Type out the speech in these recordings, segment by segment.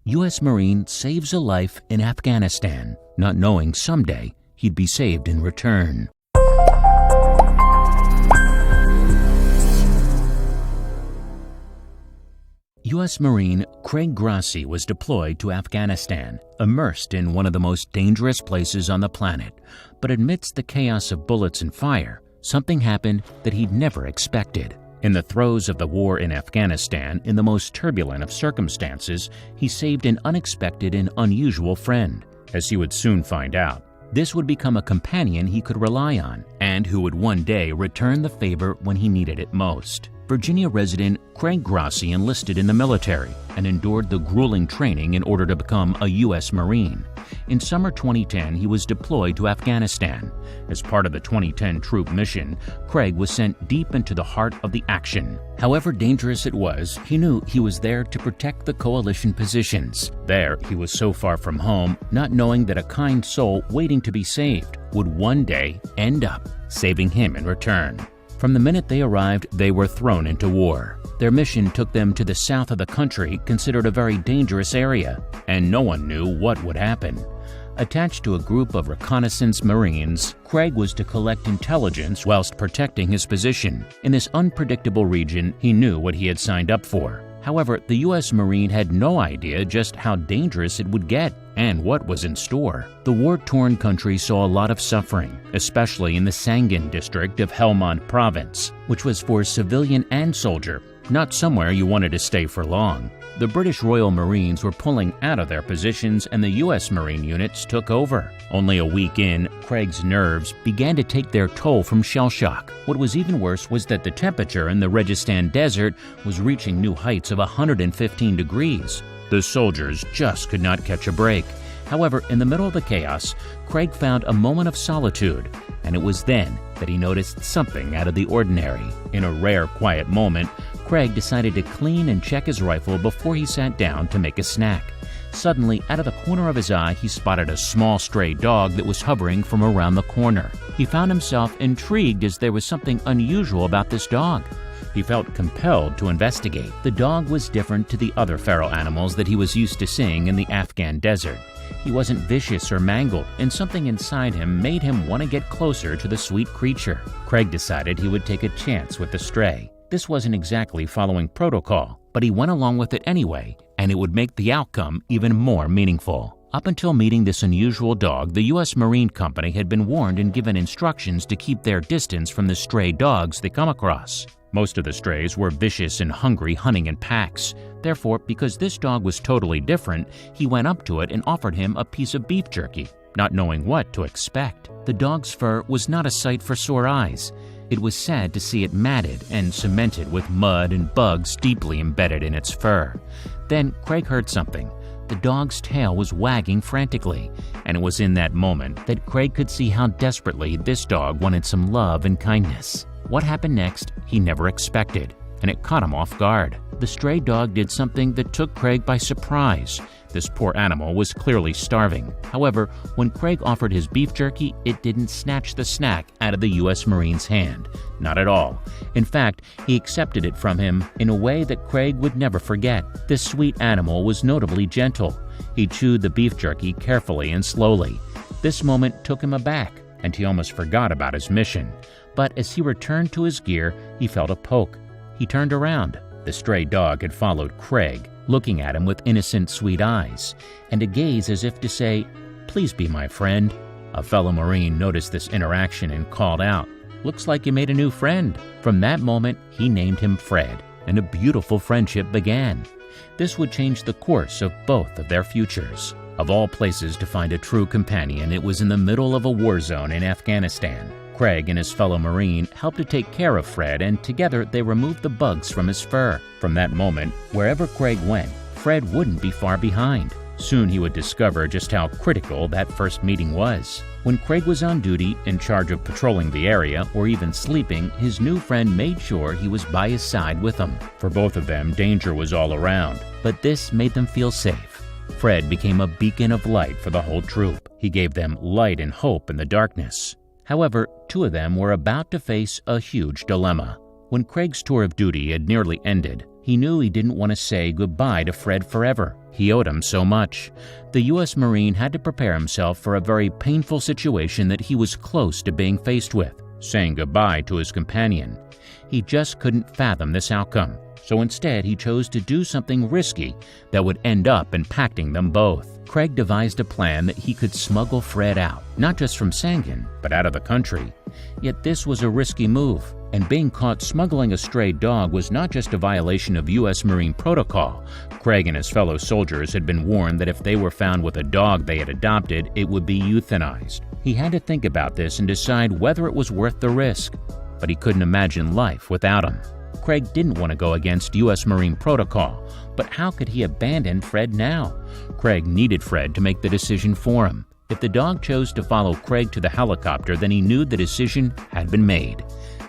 U.S. Marine saves a life in Afghanistan, not knowing someday he'd be saved in return. U.S. Marine Craig Grassi was deployed to Afghanistan, immersed in one of the most dangerous places on the planet. But amidst the chaos of bullets and fire, something happened that he'd never expected. In the throes of the war in Afghanistan, in the most turbulent of circumstances, he saved an unexpected and unusual friend. As he would soon find out, this would become a companion he could rely on, and who would one day return the favor when he needed it most. Virginia resident Craig Grassi enlisted in the military and endured the grueling training in order to become a U.S. Marine. In summer 2010, he was deployed to Afghanistan. As part of the 2010 troop mission, Craig was sent deep into the heart of the action. However dangerous it was, he knew he was there to protect the coalition positions. There, he was so far from home, not knowing that a kind soul waiting to be saved would one day end up saving him in return. From the minute they arrived, they were thrown into war. Their mission took them to the south of the country, considered a very dangerous area, and no one knew what would happen. Attached to a group of reconnaissance Marines, Craig was to collect intelligence whilst protecting his position. In this unpredictable region, he knew what he had signed up for. However, the U.S. Marine had no idea just how dangerous it would get and what was in store. The war-torn country saw a lot of suffering, especially in the Sangin district of Helmand province, which was for civilian and soldier, not somewhere you wanted to stay for long. The British Royal Marines were pulling out of their positions and the U.S. Marine units took over. Only a week in, Craig's nerves began to take their toll from shell shock. What was even worse was that the temperature in the Registan desert was reaching new heights of 115 degrees. The soldiers just could not catch a break. However, in the middle of the chaos, Craig found a moment of solitude, and it was then that he noticed something out of the ordinary. In a rare, quiet moment, Craig decided to clean and check his rifle before he sat down to make a snack. Suddenly, out of the corner of his eye, he spotted a small stray dog that was hovering from around the corner. He found himself intrigued as there was something unusual about this dog. He felt compelled to investigate. The dog was different to the other feral animals that he was used to seeing in the Afghan desert. He wasn't vicious or mangled, and something inside him made him want to get closer to the sweet creature. Craig decided he would take a chance with the stray. This wasn't exactly following protocol, but he went along with it anyway, and it would make the outcome even more meaningful. Up until meeting this unusual dog, the U.S. Marine Company had been warned and given instructions to keep their distance from the stray dogs they come across. Most of the strays were vicious and hungry, hunting in packs. Therefore, because this dog was totally different, he went up to it and offered him a piece of beef jerky, not knowing what to expect. The dog's fur was not a sight for sore eyes. It was sad to see it matted and cemented with mud and bugs deeply embedded in its fur. Then Craig heard something. The dog's tail was wagging frantically, and it was in that moment that Craig could see how desperately this dog wanted some love and kindness. What happened next, he never expected, and it caught him off guard. The stray dog did something that took Craig by surprise. This poor animal was clearly starving. However, when Craig offered his beef jerky, it didn't snatch the snack out of the U.S. Marine's hand. Not at all. In fact, he accepted it from him in a way that Craig would never forget. This sweet animal was notably gentle. He chewed the beef jerky carefully and slowly. This moment took him aback, and he almost forgot about his mission. But as he returned to his gear, he felt a poke. He turned around. The stray dog had followed Craig, looking at him with innocent, sweet eyes, and a gaze as if to say, "Please be my friend." A fellow Marine noticed this interaction and called out, "Looks like you made a new friend." From that moment, he named him Fred, and a beautiful friendship began. This would change the course of both of their futures. Of all places to find a true companion, it was in the middle of a war zone in Afghanistan. Craig and his fellow Marine helped to take care of Fred, and together they removed the bugs from his fur. From that moment, wherever Craig went, Fred wouldn't be far behind. Soon he would discover just how critical that first meeting was. When Craig was on duty, in charge of patrolling the area, or even sleeping, his new friend made sure he was by his side with him. For both of them, danger was all around, but this made them feel safe. Fred became a beacon of light for the whole troop. He gave them light and hope in the darkness. However, two of them were about to face a huge dilemma. When Craig's tour of duty had nearly ended, He knew he didn't want to say goodbye to Fred forever. He owed him so much. The U.S. Marine had to prepare himself for a very painful situation that he was close to being faced with, saying goodbye to his companion. He just couldn't fathom this outcome, so instead he chose to do something risky that would end up impacting them both. Craig devised a plan that he could smuggle Fred out, not just from Sangin, but out of the country. Yet this was a risky move, and being caught smuggling a stray dog was not just a violation of U.S. Marine protocol. Craig and his fellow soldiers had been warned that if they were found with a dog they had adopted, it would be euthanized. He had to think about this and decide whether it was worth the risk, but he couldn't imagine life without him. Craig didn't want to go against U.S. Marine protocol, but how could he abandon Fred now? Craig needed Fred to make the decision for him. If the dog chose to follow Craig to the helicopter, then he knew the decision had been made.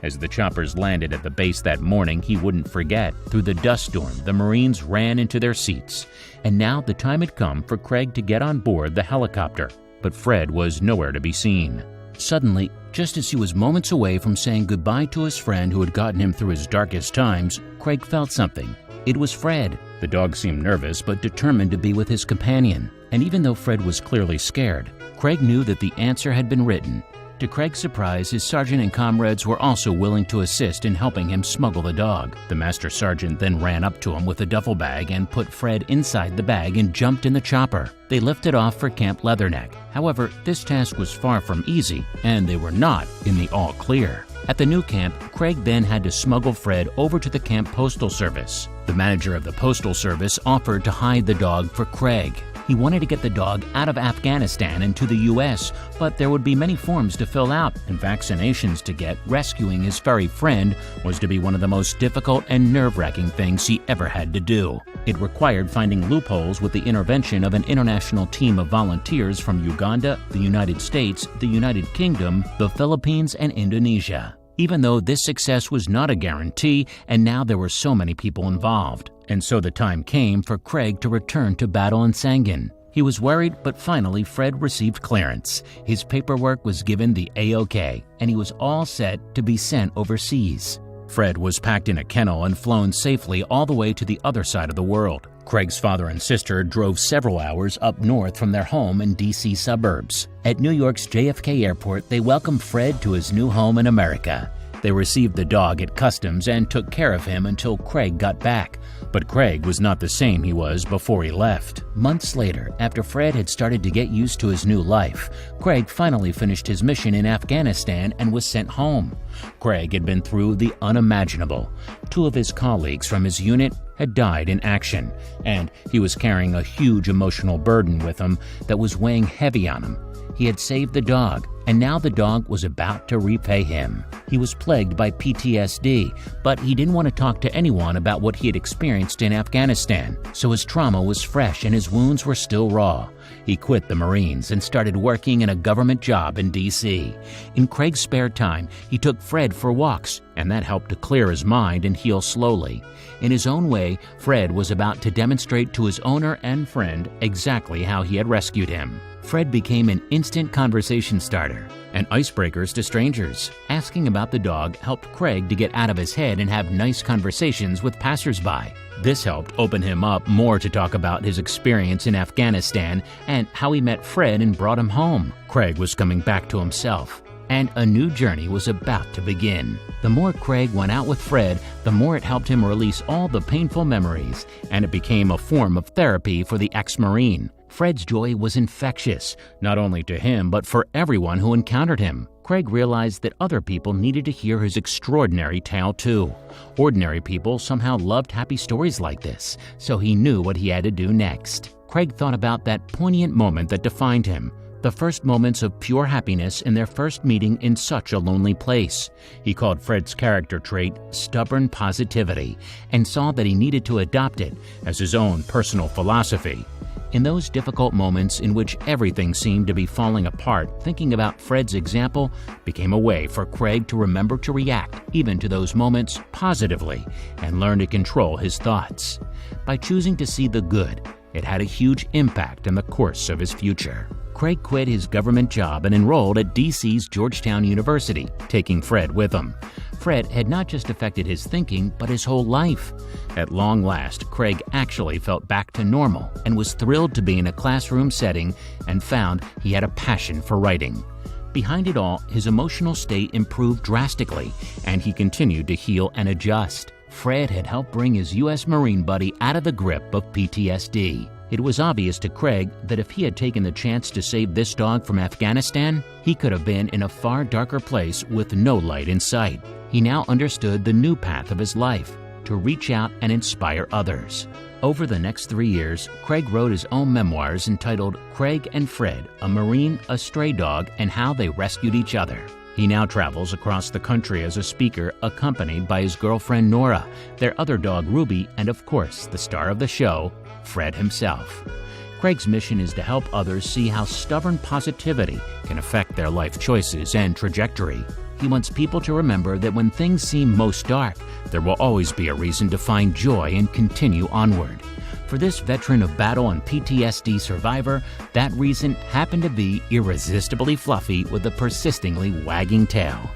As the choppers landed at the base that morning, he wouldn't forget. Through the dust storm, the Marines ran into their seats. And now the time had come for Craig to get on board the helicopter. But Fred was nowhere to be seen. Suddenly, just as he was moments away from saying goodbye to his friend who had gotten him through his darkest times, Craig felt something. It was Fred. The dog seemed nervous but determined to be with his companion. And even though Fred was clearly scared, Craig knew that the answer had been written. To Craig's surprise, his sergeant and comrades were also willing to assist in helping him smuggle the dog. The master sergeant then ran up to him with a duffel bag and put Fred inside the bag and jumped in the chopper. They lifted off for Camp Leatherneck. However, this task was far from easy, and they were not in the all clear. At the new camp, Craig then had to smuggle Fred over to the camp postal service. The manager of the postal service offered to hide the dog for Craig. He wanted to get the dog out of Afghanistan and to the U.S., but there would be many forms to fill out and vaccinations to get. Rescuing his furry friend was to be one of the most difficult and nerve-wracking things he ever had to do. It required finding loopholes with the intervention of an international team of volunteers from Uganda, the United States, the United Kingdom, the Philippines, and Indonesia. Even though this success was not a guarantee, and now there were so many people involved. And so the time came for Craig to return to battle in Sangin. He was worried, but finally Fred received clearance. His paperwork was given the A-OK, and he was all set to be sent overseas. Fred was packed in a kennel and flown safely all the way to the other side of the world. Craig's father and sister drove several hours up north from their home in D.C. suburbs. At New York's JFK Airport, they welcomed Fred to his new home in America. They received the dog at customs and took care of him until Craig got back. But Craig was not the same he was before he left. Months later, after Fred had started to get used to his new life, Craig finally finished his mission in Afghanistan and was sent home. Craig had been through the unimaginable. 2 of his colleagues from his unit had died in action, and he was carrying a huge emotional burden with him that was weighing heavy on him. He had saved the dog, and now the dog was about to repay him. He was plagued by PTSD, but he didn't want to talk to anyone about what he had experienced in Afghanistan, so his trauma was fresh and his wounds were still raw. He quit the Marines and started working in a government job in D.C. In Craig's spare time, he took Fred for walks, and that helped to clear his mind and heal slowly. In his own way, Fred was about to demonstrate to his owner and friend exactly how he had rescued him. Fred became an instant conversation starter and icebreakers to strangers. Asking about the dog helped Craig to get out of his head and have nice conversations with passersby. This helped open him up more to talk about his experience in Afghanistan and how he met Fred and brought him home. Craig was coming back to himself, and a new journey was about to begin. The more Craig went out with Fred, the more it helped him release all the painful memories, and it became a form of therapy for the ex-Marine. Fred's joy was infectious, not only to him but for everyone who encountered him. Craig realized that other people needed to hear his extraordinary tale too. Ordinary people somehow loved happy stories like this, so he knew what he had to do next. Craig thought about that poignant moment that defined him, the first moments of pure happiness in their first meeting in such a lonely place. He called Fred's character trait stubborn positivity and saw that he needed to adopt it as his own personal philosophy. In those difficult moments in which everything seemed to be falling apart, thinking about Fred's example became a way for Craig to remember to react even to those moments positively and learn to control his thoughts. By choosing to see the good, it had a huge impact on the course of his future. Craig quit his government job and enrolled at D.C.'s Georgetown University, taking Fred with him. Fred had not just affected his thinking, but his whole life. At long last, Craig actually felt back to normal and was thrilled to be in a classroom setting and found he had a passion for writing. Behind it all, his emotional state improved drastically, and he continued to heal and adjust. Fred had helped bring his U.S. Marine buddy out of the grip of PTSD. It was obvious to Craig that if he had taken the chance to save this dog from Afghanistan, he could have been in a far darker place with no light in sight. He now understood the new path of his life, to reach out and inspire others. Over the next 3 years, Craig wrote his own memoirs entitled Craig and Fred, a Marine, a Stray Dog, and How They Rescued Each Other. He now travels across the country as a speaker, accompanied by his girlfriend Nora, their other dog Ruby, and of course, the star of the show, Fred himself. Craig's mission is to help others see how stubborn positivity can affect their life choices and trajectory. He wants people to remember that when things seem most dark, there will always be a reason to find joy and continue onward. For this veteran of battle and PTSD survivor, that reason happened to be irresistibly fluffy with a persistingly wagging tail.